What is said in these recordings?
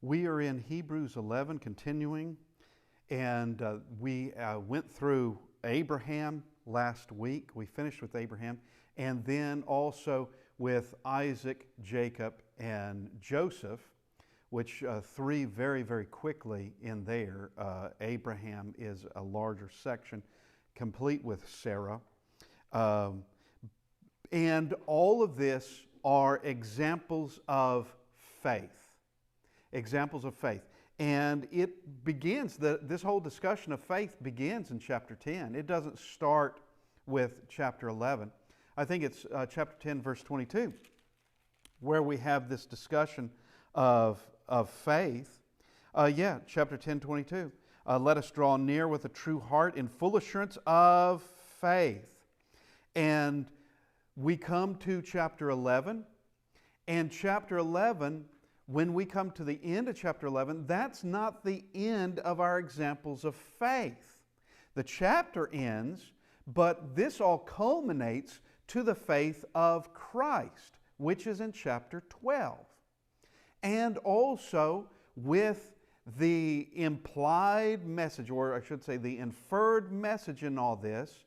We are in Hebrews 11 continuing, and we went through Abraham last week. We finished with Abraham, and then also with Isaac, Jacob, and Joseph, which three very, very quickly in there. Abraham is a larger section, complete with Sarah. And all of this are examples of faith. Examples of faith. And it begins, this whole discussion of faith begins in chapter 10. It doesn't start with chapter 11. I think it's chapter 10, verse 22, where we have this discussion of faith. Chapter 10, 22. Let us draw near with a true heart in full assurance of faith. And we come to chapter 11, and chapter 11, when we come to the end of chapter 11, that's not the end of our examples of faith. The chapter ends, but this all culminates to the faith of Christ, which is in chapter 12. And also with the implied message, or I should say the inferred message in all this,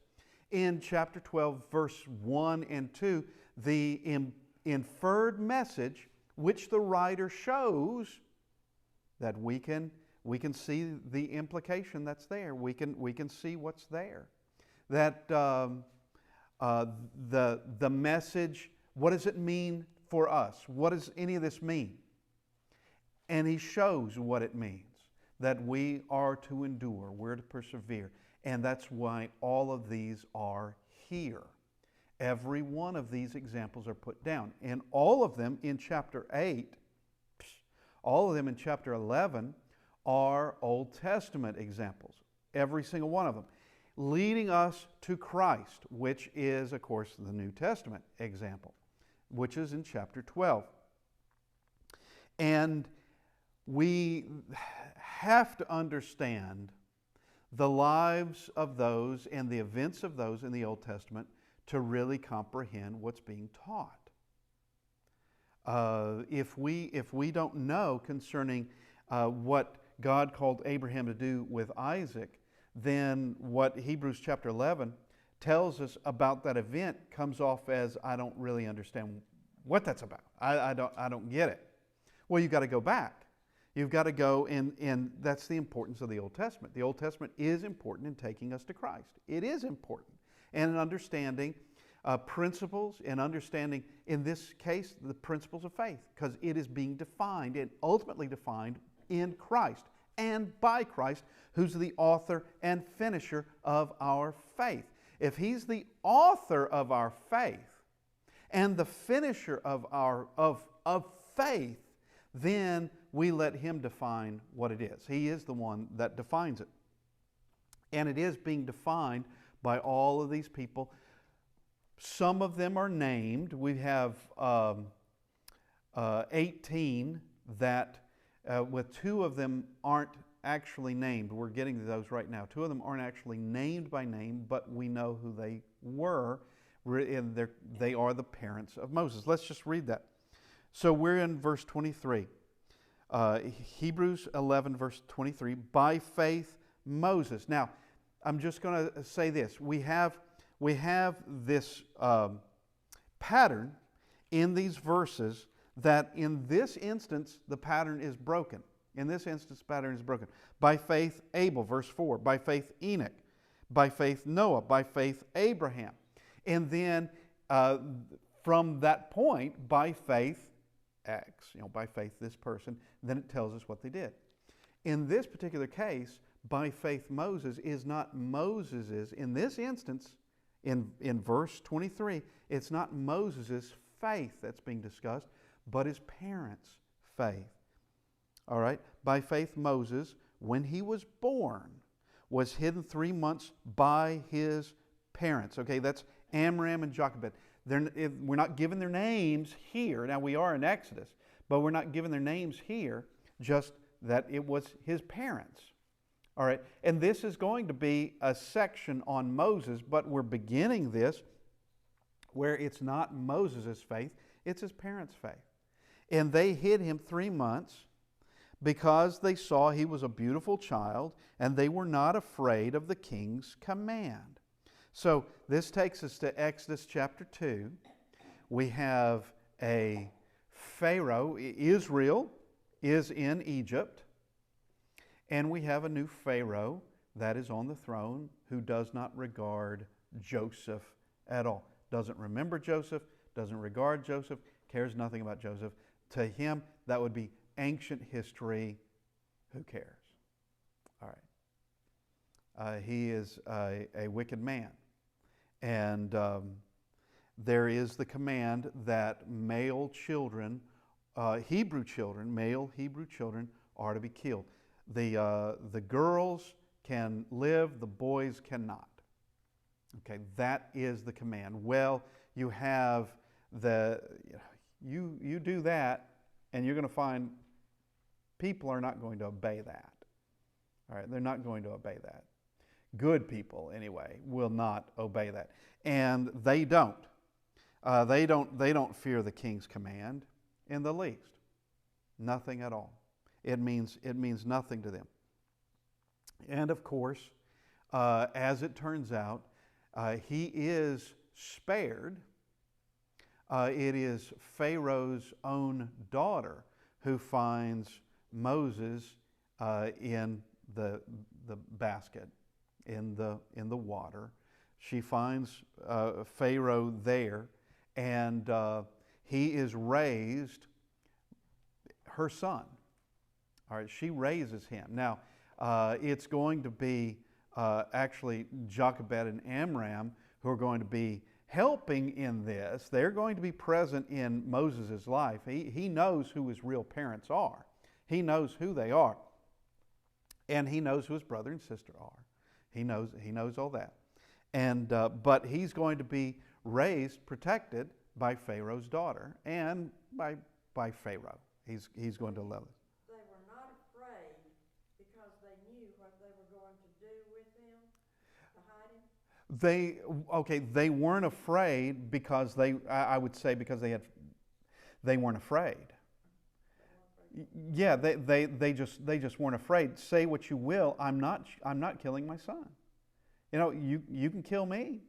in chapter 12, verse 1 and 2, the inferred message which the writer shows that we can see the implication that's there. We can see what's there. That the message, what does it mean for us? What does any of this mean? And he shows what it means, that we are to endure, we're to persevere. And that's why all of these are here. Every one of these examples are put down. And all of them in chapter 8, all of them in chapter 11 are Old Testament examples. Every single one of them. Leading us to Christ, which is, of course, the New Testament example, which is in chapter 12. And we have to understand the lives of those and the events of those in the Old Testament to really comprehend what's being taught. If we don't know concerning what God called Abraham to do with Isaac, then what Hebrews chapter 11 tells us about that event comes off as, I don't really understand what that's about. I don't get it. Well, you've got to go back. You've got to go, and that's the importance of the Old Testament. The Old Testament is important in taking us to Christ. It is important. And in understanding principles, and understanding, in this case, the principles of faith, because it is being defined and ultimately defined in Christ and by Christ, who's the author and finisher of our faith. If He's the author of our faith and the finisher of our faith, then we let Him define what it is. He is the one that defines it. And it is being defined by all of these people. Some of them are named. We have 18 that, with two of them aren't actually named. We're getting to those right now. Two of them aren't actually named by name, but we know who they were. And they are the parents of Moses. Let's just read that. So we're in verse 23. Hebrews 11, verse 23. By faith, Moses. Now, I'm just going to say this. We have this pattern in these verses that in this instance, the pattern is broken. In this instance, the pattern is broken. By faith, Abel, verse 4. By faith, Enoch. By faith, Noah. By faith, Abraham. And then from that point, by faith, X, by faith, this person, then it tells us what they did. In this particular case, by faith Moses is not Moses's, in this instance, in verse 23, it's not Moses's faith that's being discussed, but his parents' faith. All right? By faith Moses, when he was born, was hidden 3 months by his parents. Okay, that's Amram and Jochebed. We're not given their names here. Now, we are in Exodus, but we're not given their names here, just that it was his parents. All right, and this is going to be a section on Moses, but we're beginning this where it's not Moses' faith, it's his parents' faith. And they hid him 3 months because they saw he was a beautiful child, and they were not afraid of the king's command. So this takes us to Exodus chapter 2. We have a Pharaoh. Israel is in Egypt, and we have a new Pharaoh that is on the throne who does not regard Joseph at all. Doesn't remember Joseph, doesn't regard Joseph, cares nothing about Joseph. To him, that would be ancient history. Who cares? All right. He is a wicked man. And there is the command that male children, male Hebrew children, are to be killed. The girls can live, the boys cannot. Okay, that is the command. Well, you have you do that, and you're going to find people are not going to obey that. All right, they're not going to obey that. Good people, anyway, will not obey that, and they don't. They don't fear the king's command in the least. Nothing at all. It means nothing to them. And of course, as it turns out, he is spared. It is Pharaoh's own daughter who finds Moses in the basket, in the water. She finds Pharaoh there, and he is raised her son. All right, she raises him. Now, it's going to be actually Jochebed and Amram who are going to be helping in this. They're going to be present in Moses' life. He knows who his real parents are. He knows who they are. And he knows who his brother and sister are. He knows all that. And but he's going to be raised, protected by Pharaoh's daughter and by Pharaoh. He's going to love it. They were not afraid because they knew what they were going to do with him, to hide him? They weren't afraid because I would say because they weren't afraid. Yeah, they just weren't afraid. Say what you will, I'm not killing my son. You know, you can kill me.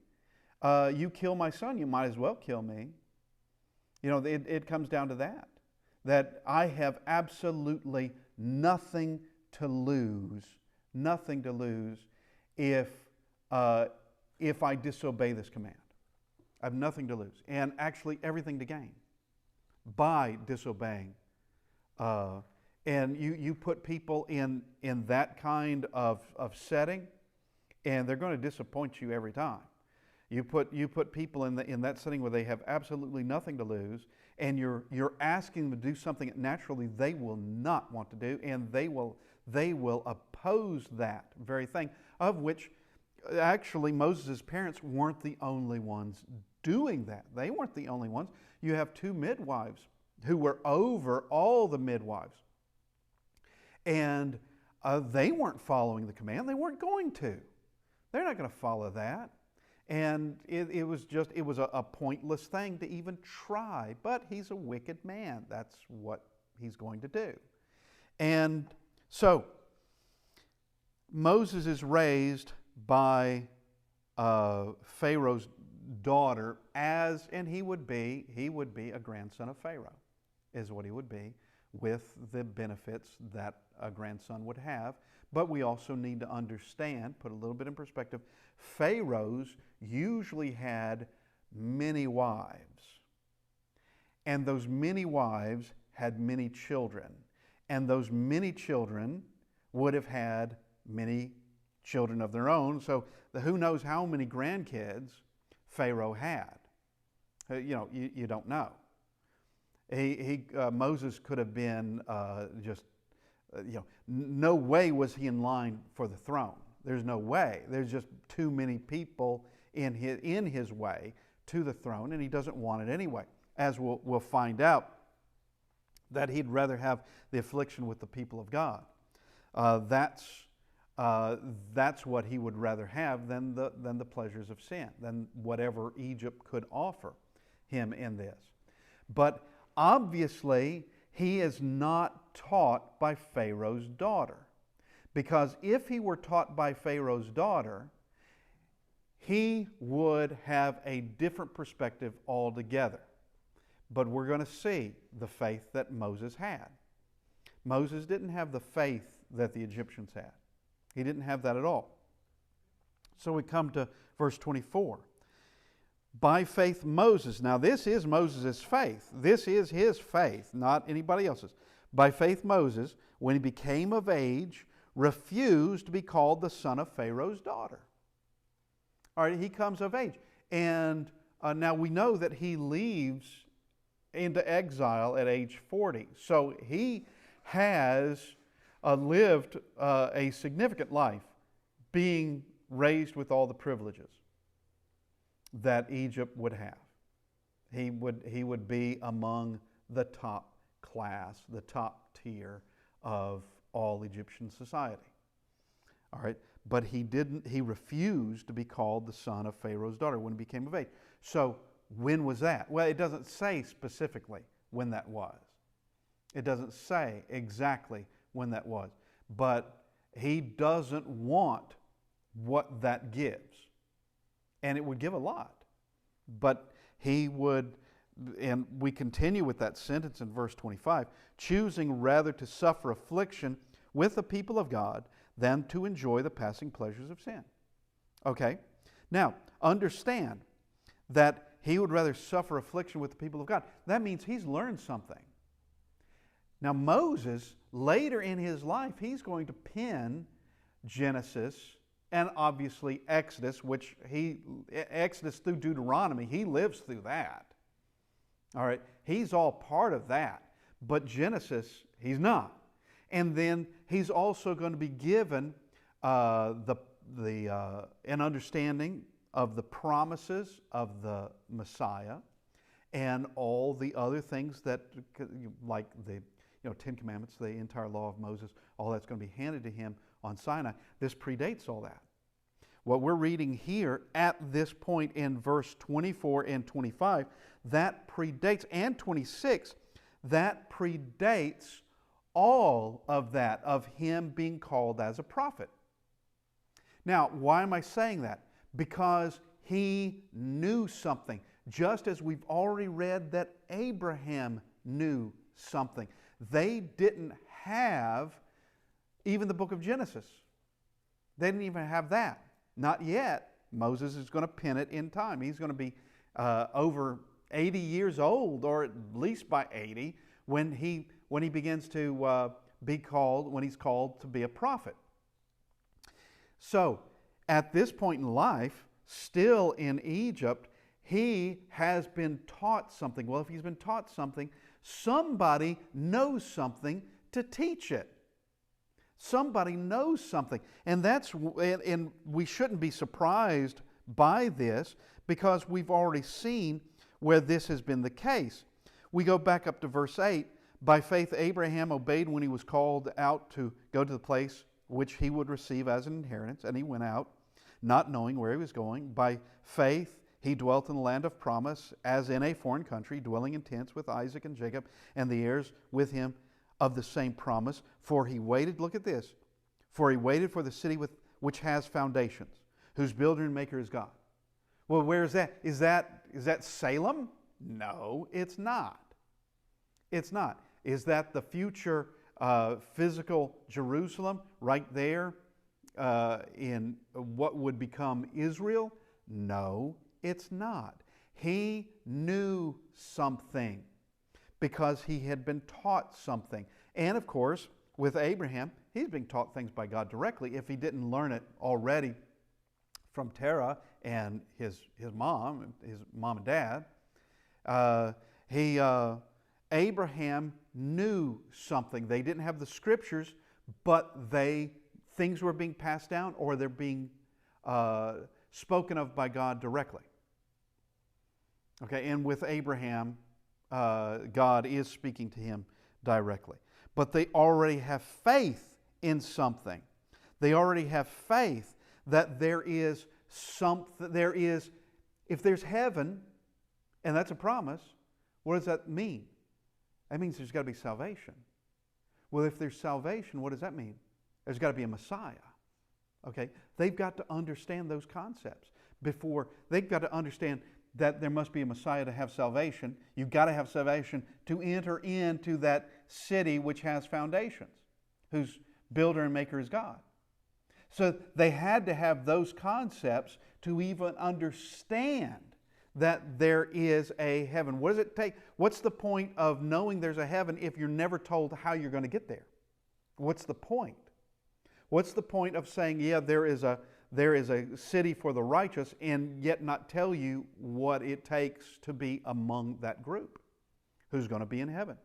You kill my son, you might as well kill me. You know, it comes down to that I have absolutely nothing to lose if I disobey this command. I have nothing to lose, and actually everything to gain by disobeying. And you put people in that kind of setting, and they're going to disappoint you every time. You put people in that setting where they have absolutely nothing to lose, and you're asking them to do something that naturally they will not want to do, and they will oppose that very thing, of which actually Moses' parents weren't the only ones doing that. They weren't the only ones. You have two midwives who were over all the midwives, and they weren't following the command. They weren't going to. They're not going to follow that. And it was a pointless thing to even try. But he's a wicked man. That's what he's going to do. And so Moses is raised by Pharaoh's daughter, and he would be a grandson of Pharaoh, is what he would be, with the benefits that a grandson would have. But we also need to understand, put a little bit in perspective, Pharaohs usually had many wives. And those many wives had many children. And those many children would have had many children of their own. So who knows how many grandkids Pharaoh had. You don't know. Moses could have been no way was he in line for the throne. There's no way. There's just too many people in his way to the throne, and he doesn't want it anyway. As we'll find out, that he'd rather have the affliction with the people of God. That's what he would rather have than the pleasures of sin, than whatever Egypt could offer him in this. But obviously, he is not taught by Pharaoh's daughter. Because if he were taught by Pharaoh's daughter, he would have a different perspective altogether. But we're going to see the faith that Moses had. Moses didn't have the faith that the Egyptians had. He didn't have that at all. So we come to verse 24. By faith Moses. Now this is Moses' faith. This is his faith, not anybody else's. By faith Moses, when he became of age, refused to be called the son of Pharaoh's daughter. All right, he comes of age. And now we know that he leaves into exile at age 40. So he has lived a significant life, being raised with all the privileges that Egypt would have. He would be among the top class, the top tier of all Egyptian society. All right, but he refused to be called the son of Pharaoh's daughter when he became of age. So when was that? Well, it doesn't say specifically when that was. It doesn't say exactly when that was. But he doesn't want what that gives. And it would give a lot. But he would, and we continue with that sentence in verse 25, choosing rather to suffer affliction with the people of God than to enjoy the passing pleasures of sin. Okay? Now, understand that he would rather suffer affliction with the people of God. That means he's learned something. Now, Moses, later in his life, he's going to pen Genesis and obviously Exodus, which Exodus through Deuteronomy, he lives through that. All right, he's all part of that. But Genesis, he's not. And then he's also going to be given an understanding of the promises of the Messiah and all the other things that, like the Ten Commandments, the entire law of Moses, all that's going to be handed to him on Sinai. This predates all that. What we're reading here at this point in verse 24 and 25, that predates, and 26, that predates all of that, of him being called as a prophet. Now, why am I saying that? Because he knew something, just as we've already read that Abraham knew something. They didn't have even the book of Genesis. They didn't even have that. Not yet. Moses is going to pen it in time. He's going to be over 80 years old, or at least by 80, when he begins to be called, when he's called to be a prophet. So, at this point in life, still in Egypt, he has been taught something. Well, if he's been taught something, somebody knows something to teach it. Somebody knows something. And we shouldn't be surprised by this, because we've already seen where this has been the case. We go back up to verse 8. By faith Abraham obeyed when he was called out to go to the place which he would receive as an inheritance, and he went out, not knowing where he was going. By faith he dwelt in the land of promise, as in a foreign country, dwelling in tents with Isaac and Jacob and the heirs with him of the same promise. For he waited, look at this, for he waited for the city which has foundations, whose builder and maker is God. Well, where is that? Is that Salem? No, it's not. It's not. Is that the future physical Jerusalem right there in what would become Israel? No, it's not. He knew something because he had been taught something. And of course, with Abraham, he's being taught things by God directly. If he didn't learn it already from Terah and his mom and dad, Abraham knew something. They didn't have the scriptures, but things were being passed down, or they're being spoken of by God directly. Okay, and with Abraham, God is speaking to him directly. But they already have faith in something. They already have faith that there is something, if there's heaven, and that's a promise, what does that mean? That means there's got to be salvation. Well, if there's salvation, what does that mean? There's got to be a Messiah. Okay? They've got to understand those concepts before. They've got to understand that there must be a Messiah to have salvation. You've got to have salvation to enter into that city which has foundations, whose builder and maker is God. So they had to have those concepts to even understand that there is a heaven. What does it take? What's the point of knowing there's a heaven if you're never told how you're going to get there? What's the point? What's the point of saying, yeah, there is a city for the righteous, and yet not tell you what it takes to be among that group? Who's going to be in heaven?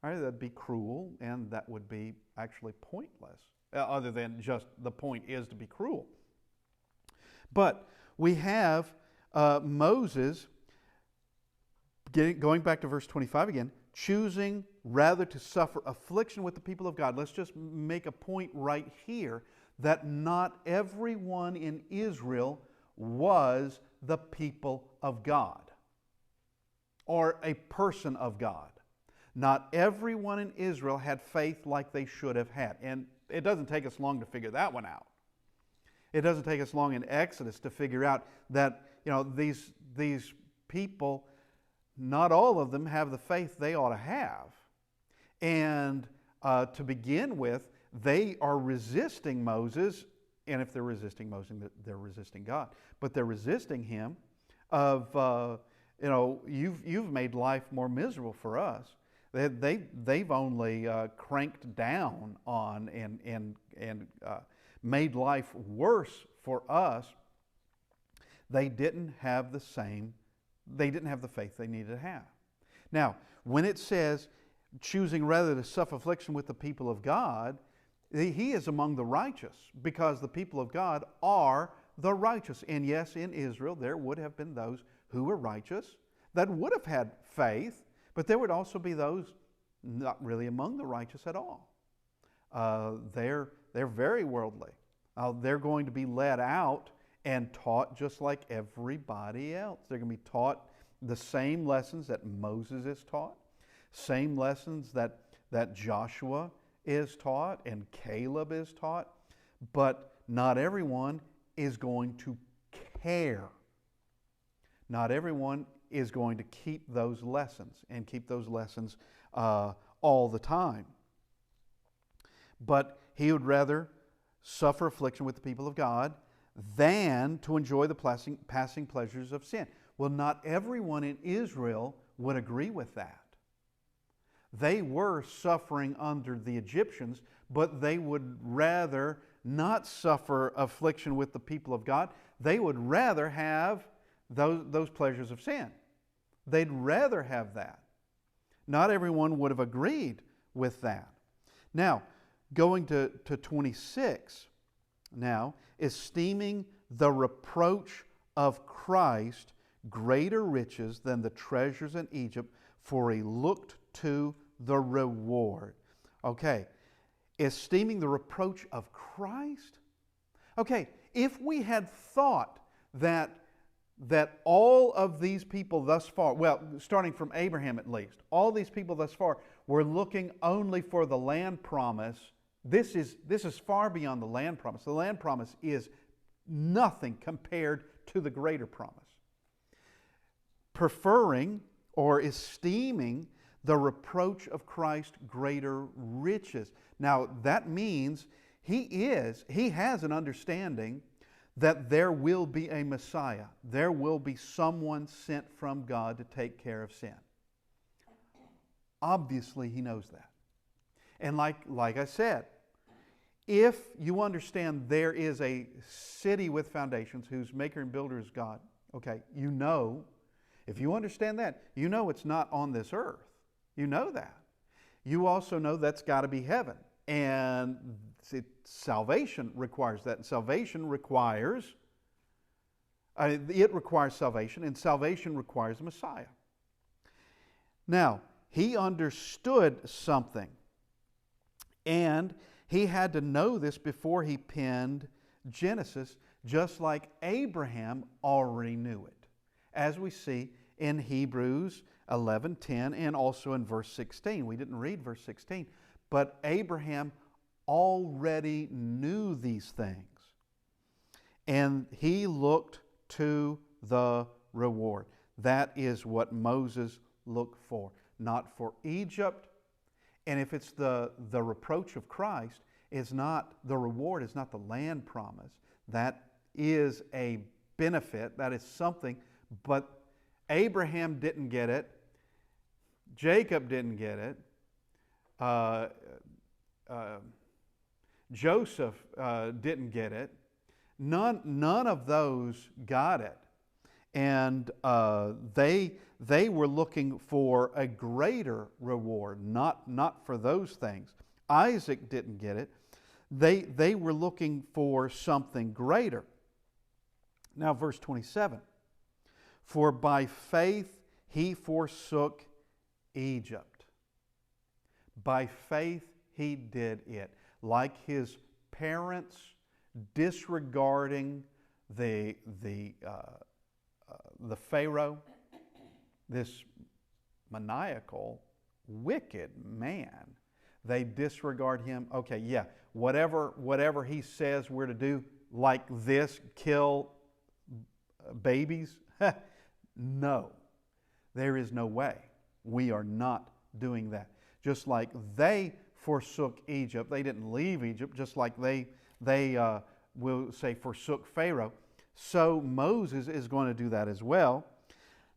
All right, that'd be cruel, and that would be actually pointless, other than just the point is to be cruel. But we have Moses, going back to verse 25 again, choosing rather to suffer affliction with the people of God. Let's just make a point right here that not everyone in Israel was the people of God or a person of God. Not everyone in Israel had faith like they should have had. And it doesn't take us long to figure that one out. It doesn't take us long in Exodus to figure out that, these people, not all of them have the faith they ought to have. And to begin with, they are resisting Moses, and if they're resisting Moses, they're resisting God. But they're resisting him of, you've made life more miserable for us. They've only cranked down on and made life worse for us. They didn't have the faith they needed to have. Now, when it says choosing rather to suffer affliction with the people of God, he is among the righteous, because the people of God are the righteous. And yes, in Israel there would have been those who were righteous that would have had faith, but there would also be those not really among the righteous at all. They're very worldly. They're going to be led out and taught just like everybody else. They're going to be taught the same lessons that Moses is taught, same lessons that Joshua is taught and Caleb is taught, but not everyone is going to care. Not everyone is going to keep those lessons and keep those lessons all the time. But he would rather suffer affliction with the people of God than to enjoy the passing pleasures of sin. Well, not everyone in Israel would agree with that. They were suffering under the Egyptians, but they would rather not suffer affliction with the people of God. They would rather have those pleasures of sin. They'd rather have that. Not everyone would have agreed with that. Now, going to 26 now, esteeming the reproach of Christ greater riches than the treasures in Egypt, for he looked to the reward. Okay, esteeming the reproach of Christ? Okay, if we had thought that all of these people thus far, well, starting from Abraham at least, all these people thus far were looking only for the land promise, this is far beyond the land promise. The land promise is nothing compared to the greater promise. Preferring or esteeming the reproach of Christ greater riches. Now that means he has an understanding that there will be a Messiah. There will be someone sent from God to take care of sin. Obviously he knows that. And like I said, if you understand there is a city with foundations whose maker and builder is God, okay, if you understand that, you know it's not on this earth. You know that. You also know that's got to be heaven. And salvation requires that. And salvation requires salvation, and salvation requires a Messiah. Now, he understood something, and he had to know this before he penned Genesis, just like Abraham already knew it, as we see in Hebrews 11:10, and also in verse 16. We didn't read verse 16, but Abraham already knew these things, and he looked to the reward. That is what Moses looked for, not for Egypt. And if it's the reproach of Christ, is not the reward, is not the land promise. That is a benefit, that is something, but Abraham didn't get it. Jacob didn't get it. Joseph didn't get it. None of those got it. And they were looking for a greater reward, not for those things. Isaac didn't get it. They were looking for something greater. Now, verse 27. For by faith he forsook Egypt. By faith he did it. Like his parents, disregarding the Pharaoh, this maniacal, wicked man. They disregard him. Okay, yeah, whatever he says we're to do, like this, kill babies. No, there is no way. We are not doing that. Just like they forsook Egypt, they didn't leave Egypt, just like they will say forsook Pharaoh. So Moses is going to do that as well,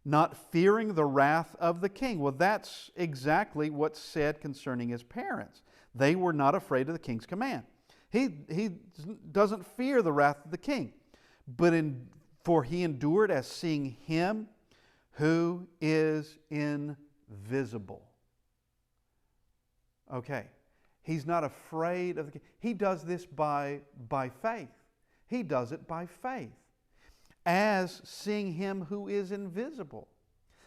not fearing the wrath of the king. Well, that's exactly what's said concerning his parents. They were not afraid of the king's command. He doesn't fear the wrath of the king, for he endured as seeing him who is invisible. Okay, he's not afraid of the king. He does this by faith. He does it by faith, as seeing him who is invisible.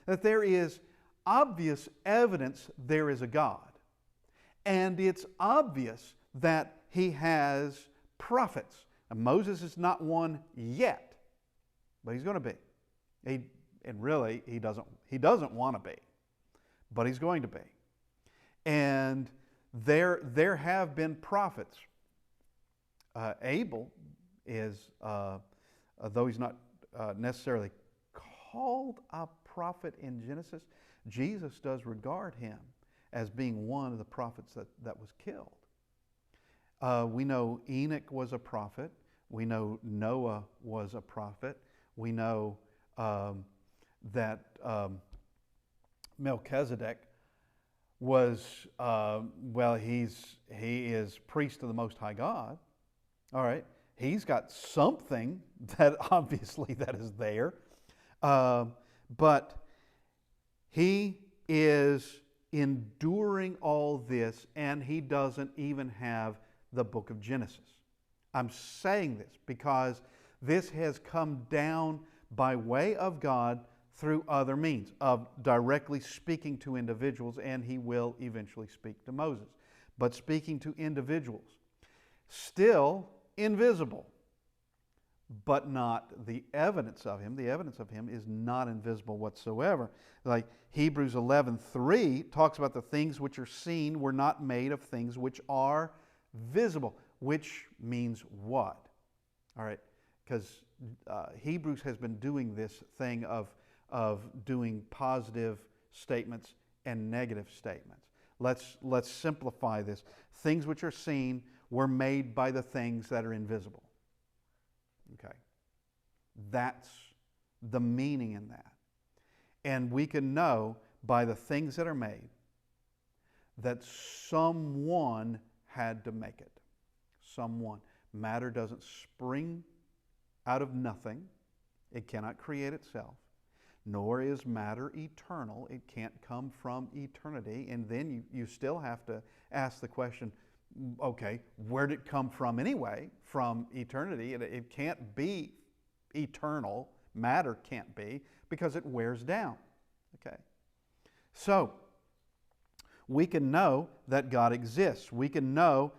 That there is obvious evidence there is a God. And it's obvious that he has prophets. And Moses is not one yet, but he's going to be. He doesn't want to be, but he's going to be. And there have been prophets. Abel is, though he's not necessarily called a prophet in Genesis, Jesus does regard him as being one of the prophets that was killed. We know Enoch was a prophet. We know Noah was a prophet. We know that Melchizedek was, he is priest of the Most High God. All right. He's got something that obviously that is there. But he is enduring all this, and he doesn't even have the book of Genesis. I'm saying this because this has come down by way of God through other means of directly speaking to individuals, and he will eventually speak to Moses. But speaking to individuals, still invisible, but not the evidence of him. The evidence of him is not invisible whatsoever. Like Hebrews 11:3 talks about the things which are seen were not made of things which are visible, which means what? All right, because Hebrews has been doing this thing of doing positive statements and negative statements. Let's simplify this. Things which are seen were made by the things that are invisible. Okay. That's the meaning in that. And we can know by the things that are made that someone had to make it. Someone. Matter doesn't spring out of nothing. It cannot create itself. Nor is matter eternal. It can't come from eternity. And then you still have to ask the question, okay, where did it come from anyway? From eternity. It can't be eternal. Matter can't be, because it wears down. Okay. So, we can know that God exists. We can know,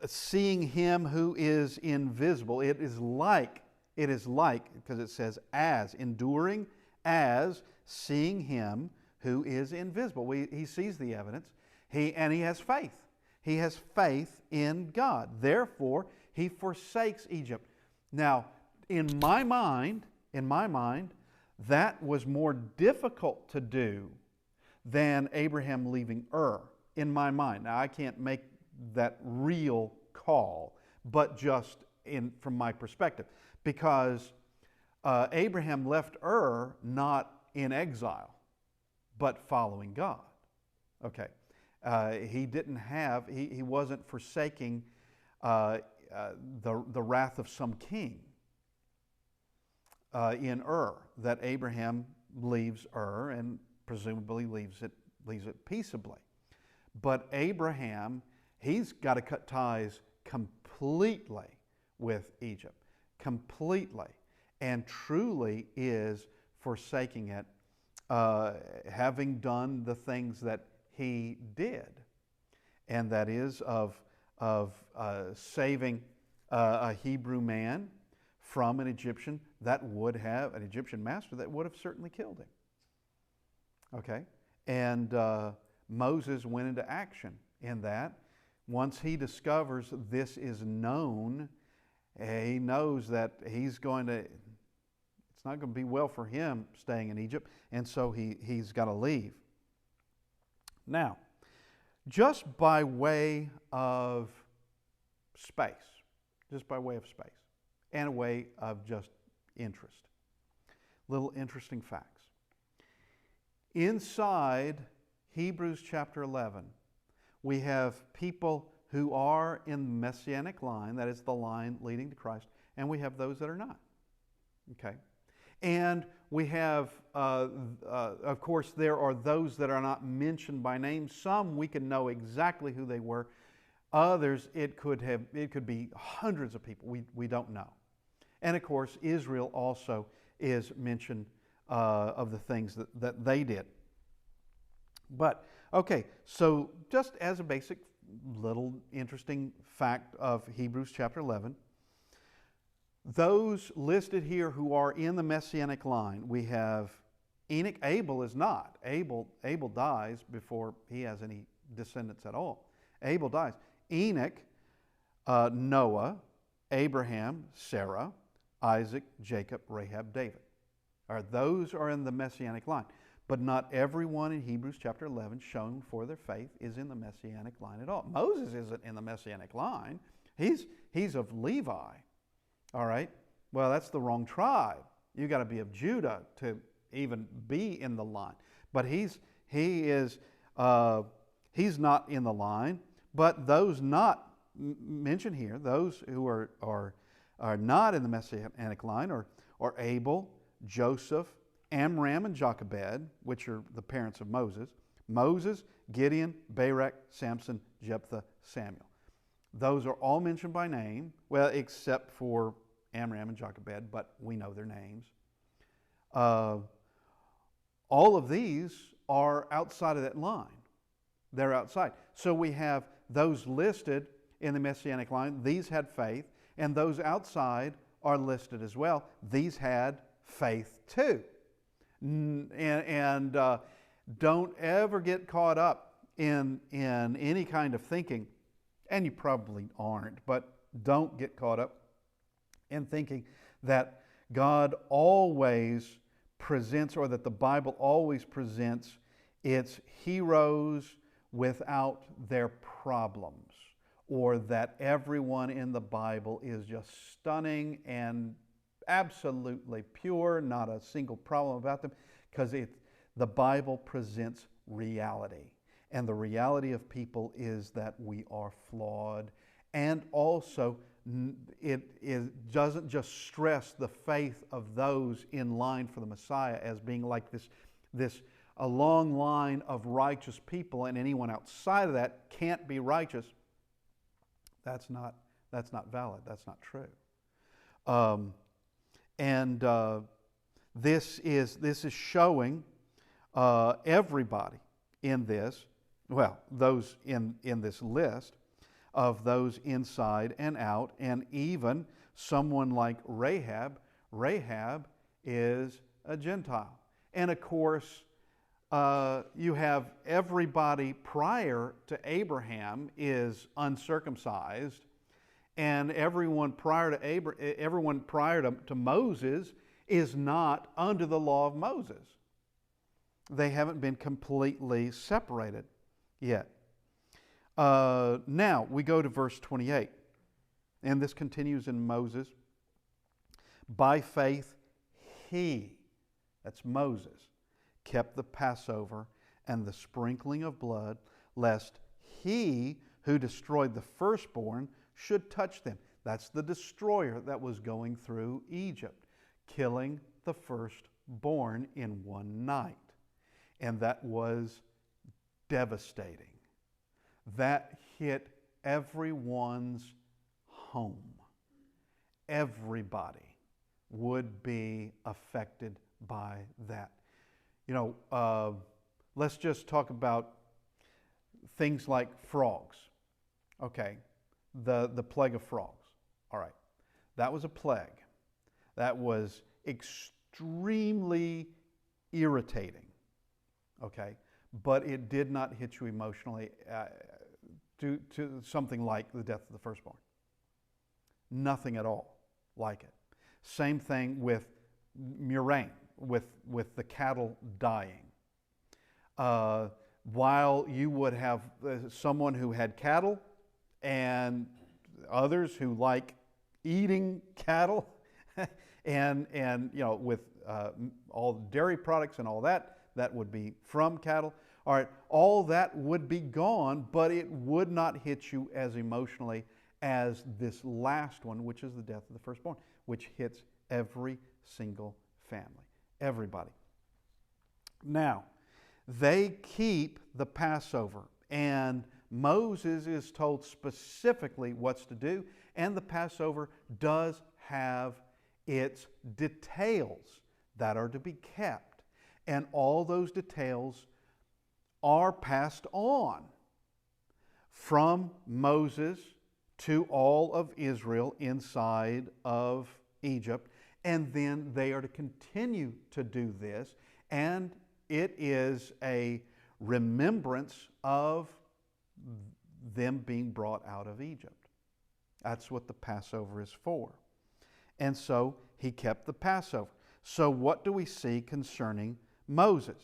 seeing him who is invisible. It is like, because it says as, enduring as seeing him who is invisible. He sees the evidence, and he has faith. He has faith in God. Therefore, he forsakes Egypt. Now, in my mind, that was more difficult to do than Abraham leaving Ur, in my mind. Now, I can't make that real call, but just from my perspective, because Abraham left Ur not in exile, but following God. Okay, he wasn't forsaking the wrath of some king in Ur, that Abraham leaves Ur and presumably leaves it peaceably. But Abraham, he's got to cut ties completely with Egypt, completely, and truly is forsaking it, having done the things that he did, and that is of saving a Hebrew man from an Egyptian master that would have certainly killed him. Okay, and Moses went into action in that. Once he discovers this is known, he knows that it's not going to be well for him staying in Egypt, and so he's got to leave. Now, just by way of space, and a way of just interest, little interesting facts. Inside Hebrews chapter 11, we have people who are in the Messianic line, that is the line leading to Christ, and we have those that are not. Okay? And we have, of course, there are those that are not mentioned by name. Some we can know exactly who they were. Others, it could be hundreds of people. We don't know. And of course, Israel also is mentioned of the things that they did. But, okay, so just as a basic little interesting fact of Hebrews chapter 11, those listed here who are in the Messianic line, we have Enoch. Abel is not. Abel dies before he has any descendants at all. Abel dies. Enoch, Noah, Abraham, Sarah, Isaac, Jacob, Rahab, David. Those are in the Messianic line. But not everyone in Hebrews chapter 11 shown for their faith is in the Messianic line at all. Moses isn't in the Messianic line. He's of Levi. All right? Well, that's the wrong tribe. You got to be of Judah to even be in the line. But he's not in the line. But those not mentioned here, those who are not in the Messianic line, are Abel, Joseph, Amram, and Jochebed, which are the parents of Moses, Gideon, Barak, Samson, Jephthah, Samuel. Those are all mentioned by name, well, except for Amram and Jochebed, but we know their names. All of these are outside of that line. They're outside. So we have those listed in the Messianic line. These had faith, and those outside are listed as well. These had faith too. And don't ever get caught up in any kind of thinking, and you probably aren't, but don't get caught up in thinking that God always presents, or that the Bible always presents, its heroes without their problems, or that everyone in the Bible is just stunning and absolutely pure, not a single problem about them, because the Bible presents reality. And the reality of people is that we are flawed. And also, doesn't just stress the faith of those in line for the Messiah as being like a long line of righteous people, and anyone outside of that can't be righteous. That's not valid. That's not true. This is showing everybody in this, well, those in this list of those inside and out, and even someone like Rahab. Rahab is a Gentile. And of course, you have everybody prior to Abraham is uncircumcised, and everyone prior to Moses is not under the law of Moses. They haven't been completely separated yet. Now we go to verse 28, and this continues in Moses. By faith, he, that's Moses, kept the Passover and the sprinkling of blood, lest he who destroyed the firstborn should touch them. That's the destroyer that was going through Egypt, killing the firstborn in one night. And that was devastating. That hit everyone's home. Everybody would be affected by that. You know, let's just talk about things like frogs. Okay, the plague of frogs. All right, that was a plague. That was extremely irritating. Okay, but it did not hit you emotionally to something like the death of the firstborn. Nothing at all like it. Same thing with murrain, with the cattle dying. While you would have someone who had cattle and others who like eating cattle, and you know, with all the dairy products and all that would be from cattle. All right, all that would be gone, but it would not hit you as emotionally as this last one, which is the death of the firstborn, which hits every single family, everybody. Now, they keep the Passover, and Moses is told specifically what's to do, and the Passover does have its details that are to be kept, and all those details are passed on from Moses to all of Israel inside of Egypt, and then they are to continue to do this, and it is a remembrance of them being brought out of Egypt. That's what the Passover is for. And so he kept the Passover. So what do we see concerning Moses?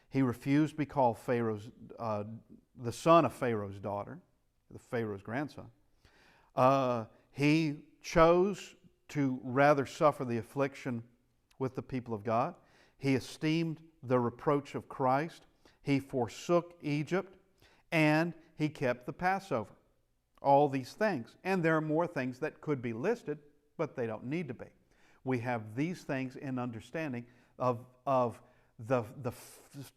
He refused to be called Pharaoh's, the son of Pharaoh's daughter, the Pharaoh's grandson. He chose to rather suffer the affliction with the people of God. He esteemed the reproach of Christ. He forsook Egypt, and he kept the Passover. All these things. And there are more things that could be listed, but they don't need to be. We have these things in understanding of the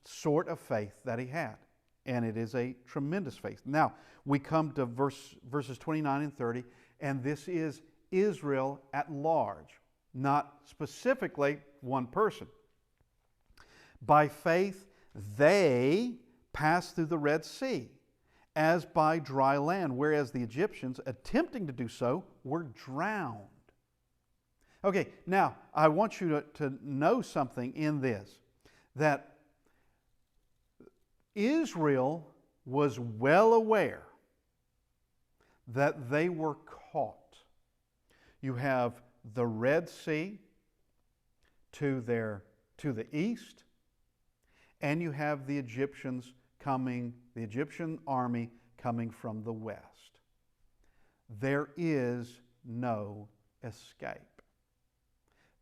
sort of faith that he had. And it is a tremendous faith. Now, we come to verses 29 and 30, and this is Israel at large, not specifically one person. By faith, they passed through the Red Sea as by dry land, whereas the Egyptians, attempting to do so, were drowned. Okay, now, I want you to know something in this, that Israel was well aware that they were caught. You have the Red Sea to the east, and you have the Egyptian army coming from the west. There is no escape.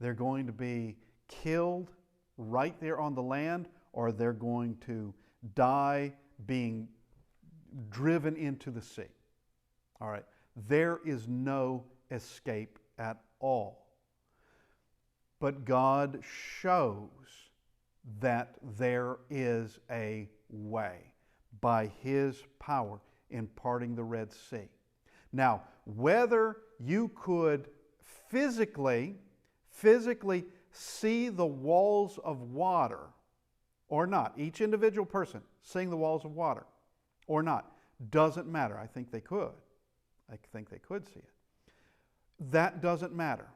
They're going to be killed right there on the land, or they're going to die being driven into the sea. All right. There is no escape at all. But God shows that there is a way by His power in parting the Red Sea. Now, whether you could physically see the walls of water or not, each individual person seeing the walls of water or not, doesn't matter. I think they could. I think they could see it. That doesn't matter.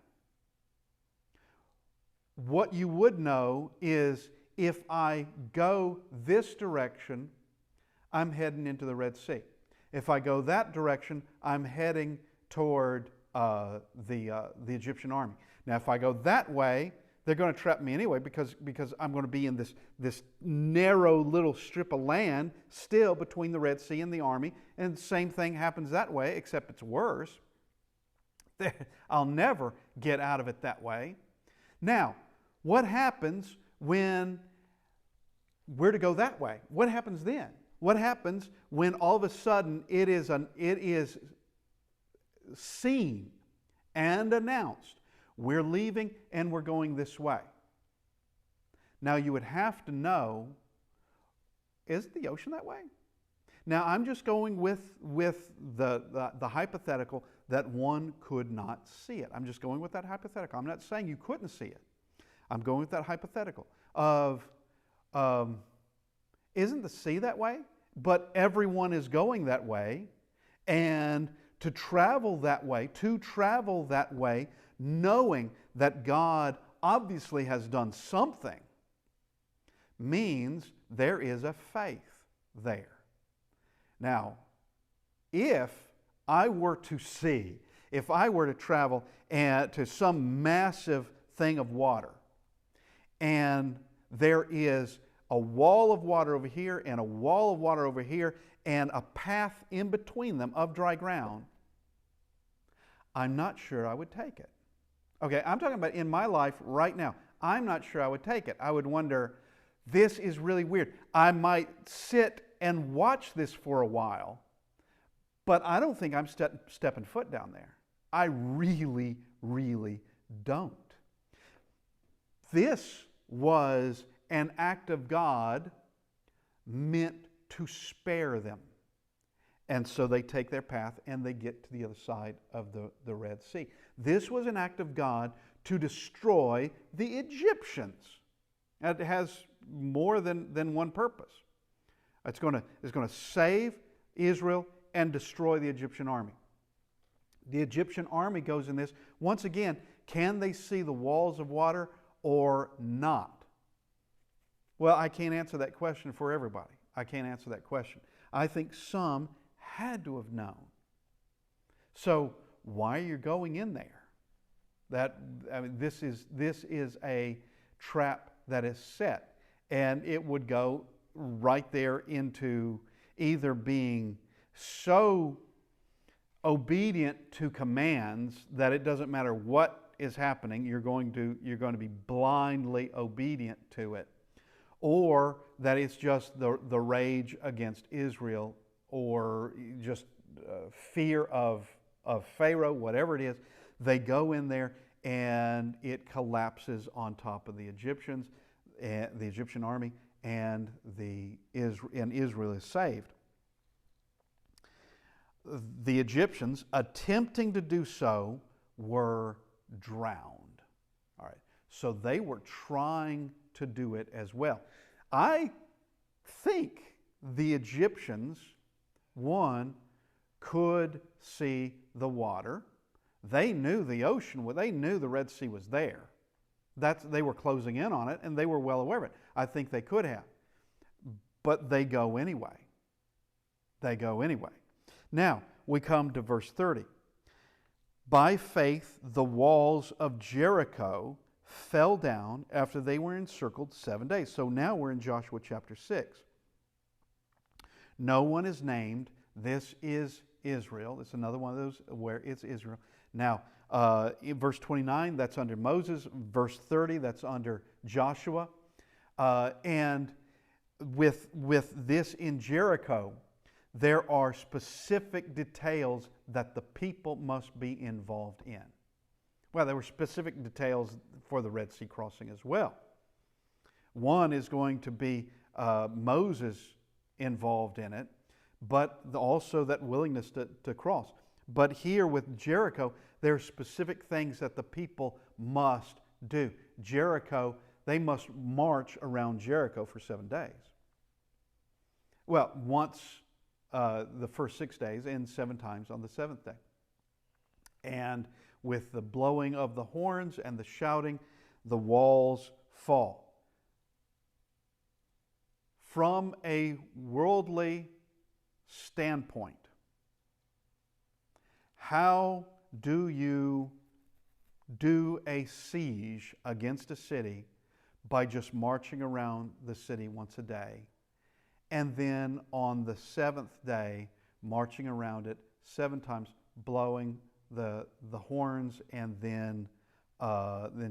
What you would know is if I go this direction, I'm heading into the Red Sea. If I go that direction, I'm heading toward the Egyptian army. Now, if I go that way, they're going to trap me anyway because I'm going to be in this narrow little strip of land still between the Red Sea and the army. And the same thing happens that way, except it's worse. I'll never get out of it that way. Now, what happens when we're to go that way? What happens then? What happens when all of a sudden it is seen and announced, we're leaving and we're going this way? Now you would have to know, is the ocean that way? Now I'm just going with the hypothetical that one could not see it. I'm just going with that hypothetical. I'm not saying you couldn't see it. I'm going with that hypothetical of, isn't the sea that way? But everyone is going that way, and to travel that way, knowing that God obviously has done something, means there is a faith there. Now, if I were to travel to some massive thing of water, and there is a wall of water over here and a wall of water over here and a path in between them of dry ground, I'm not sure I would take it. Okay, I'm talking about in my life right now. I'm not sure I would take it. I would wonder, this is really weird. I might sit and watch this for a while, but I don't think I'm stepping foot down there. I really, really don't. This was an act of God meant to spare them. And so they take their path and they get to the other side of the Red Sea. This was an act of God to destroy the Egyptians. It has more than one purpose. It's going to save Israel and destroy the Egyptian army. The Egyptian army goes in this. Once again, can they see the walls of water or not? Well, I can't answer that question for everybody. I can't answer that question. I think some had to have known. So why are you going in there? This is a trap that is set, and it would go right there into either being so obedient to commands that it doesn't matter what is happening, you're going to be blindly obedient to it, or that it's just the rage against Israel, or just fear of Pharaoh, whatever it is. They go in there and it collapses on top of the Egyptians, the Egyptian army, and Israel is saved. The Egyptians, attempting to do so, were drowned. All right, so they were trying to do it as well. I think the Egyptians, one, could see the water. They knew the ocean, they knew the Red Sea was there. They were closing in on it, and they were well aware of it. I think they could have. But they go anyway. They go anyway. Now, we come to verse 30. By faith, the walls of Jericho fell down after they were encircled 7 days. So now we're in Joshua chapter 6. No one is named. This is Israel. It's another one of those where it's Israel. Now, in verse 29, that's under Moses. Verse 30, that's under Joshua. And with this in Jericho, there are specific details that the people must be involved in. Well, there were specific details for the Red Sea crossing as well. One is going to be Moses involved in it, but also that willingness to cross. But here with Jericho, there are specific things that the people must do. Jericho, they must march around Jericho for 7 days. Well, once the first 6 days and 7 times on the 7th day. And with the blowing of the horns and the shouting, the walls fall. from a worldly standpoint, how do you do a siege against a city by just marching around the city once a day, and then on the seventh day marching around it 7 times, blowing the horns, and then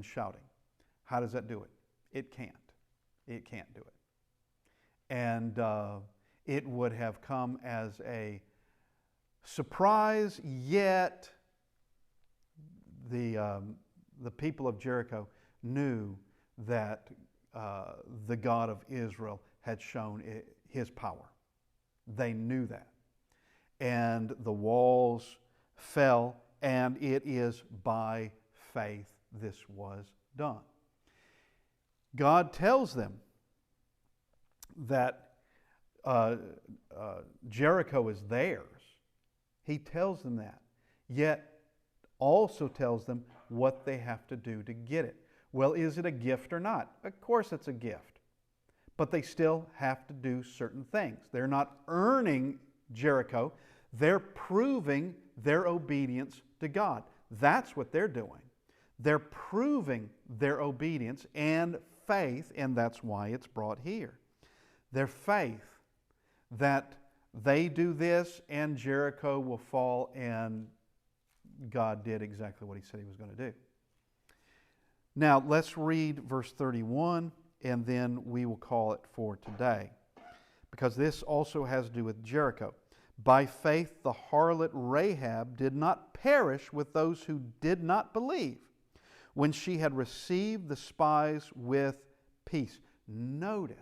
shouting? How does that do it? It can't. It can't do it. And it would have come as a surprise, yet the people of Jericho knew that the God of Israel had shown his power. They knew that. And the walls fell, and it is by faith this was done. God tells them that Jericho is theirs. He tells them that, yet also tells them what they have to do to get it. Well, is it a gift or not? Of course it's a gift. But they still have to do certain things. They're not earning Jericho. They're proving their obedience to God. That's what they're doing. They're proving their obedience and faith, and that's why it's brought here. Their faith that they do this and Jericho will fall, and God did exactly what He said He was going to do. Now, let's read verse 31, and then we will call it for today, because this also has to do with Jericho. By faith, the harlot Rahab did not perish with those who did not believe, when she had received the spies with peace. Notice.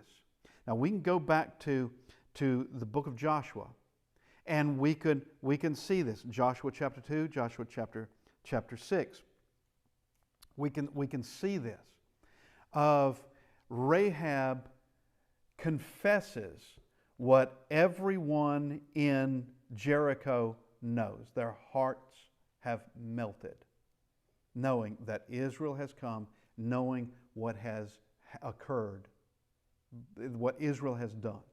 Now, we can go back to the book of Joshua, and we can see this. Joshua chapter 2, Joshua chapter 6. We can see this of Rahab confesses what everyone in Jericho knows. Their hearts have melted, knowing that Israel has come, knowing what has occurred, what Israel has done.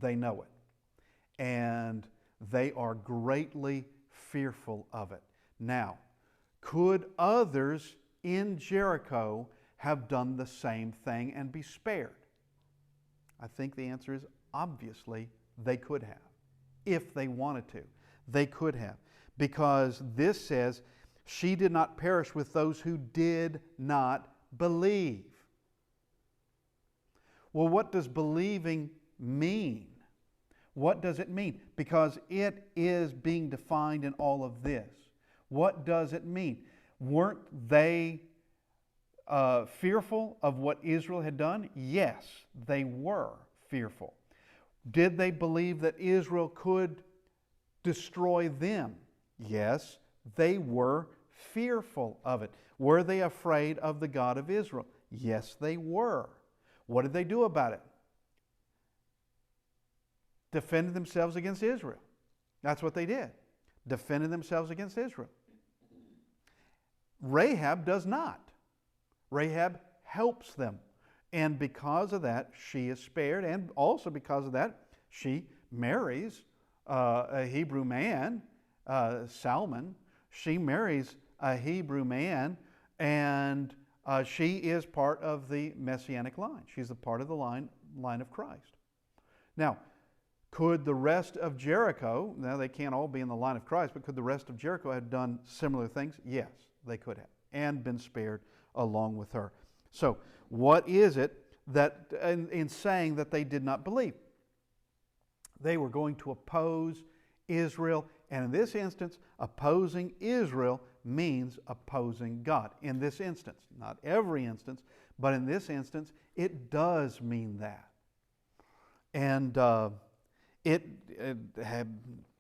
They know it. And they are greatly fearful of it. Now, could others in Jericho have done the same thing and be spared? I think the answer is obviously they could have. If they wanted to, they could have. Because this says, she did not perish with those who did not believe. Well, what does believing mean? What does it mean? Because it is being defined in all of this. What does it mean? Weren't they fearful of what Israel had done? Yes, they were fearful. Did they believe that Israel could destroy them? Yes, they were fearful of it. Were they afraid of the God of Israel? Yes, they were. What did they do about it? Defended themselves against Israel. That's what they did. Defended themselves against Israel. Rahab does not. Rahab helps them. And because of that, she is spared. And also because of that, she marries a Hebrew man, Salmon. She marries a Hebrew man, and she is part of the Messianic line. She's a part of the line of Christ. Now, could the rest of Jericho, now they can't all be in the line of Christ, but could the rest of Jericho have done similar things? Yes, they could have, and been spared along with her. So, what is it that, in saying that they did not believe? They were going to oppose Israel, and in this instance, opposing Israel means opposing God. In this instance, not every instance, but in this instance, it does mean that. And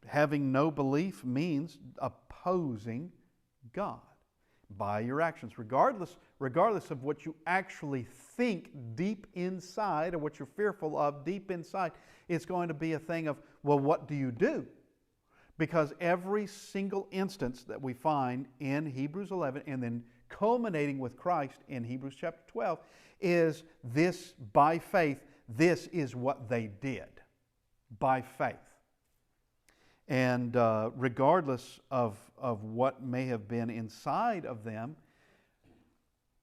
having no belief means opposing God by your actions, regardless of what you actually think deep inside or what you're fearful of deep inside. It's going to be a thing of, well, what do you do? Because every single instance that we find in Hebrews 11 and then culminating with Christ in Hebrews chapter 12 is this by faith. This is what they did by faith. And regardless of what may have been inside of them,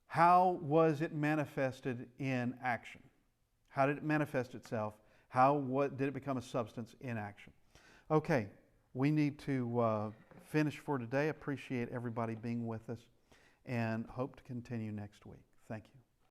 how was it manifested in action? How did it manifest itself? What did it become a substance in action? Okay, we need to finish for today. Appreciate everybody being with us and hope to continue next week. Thank you.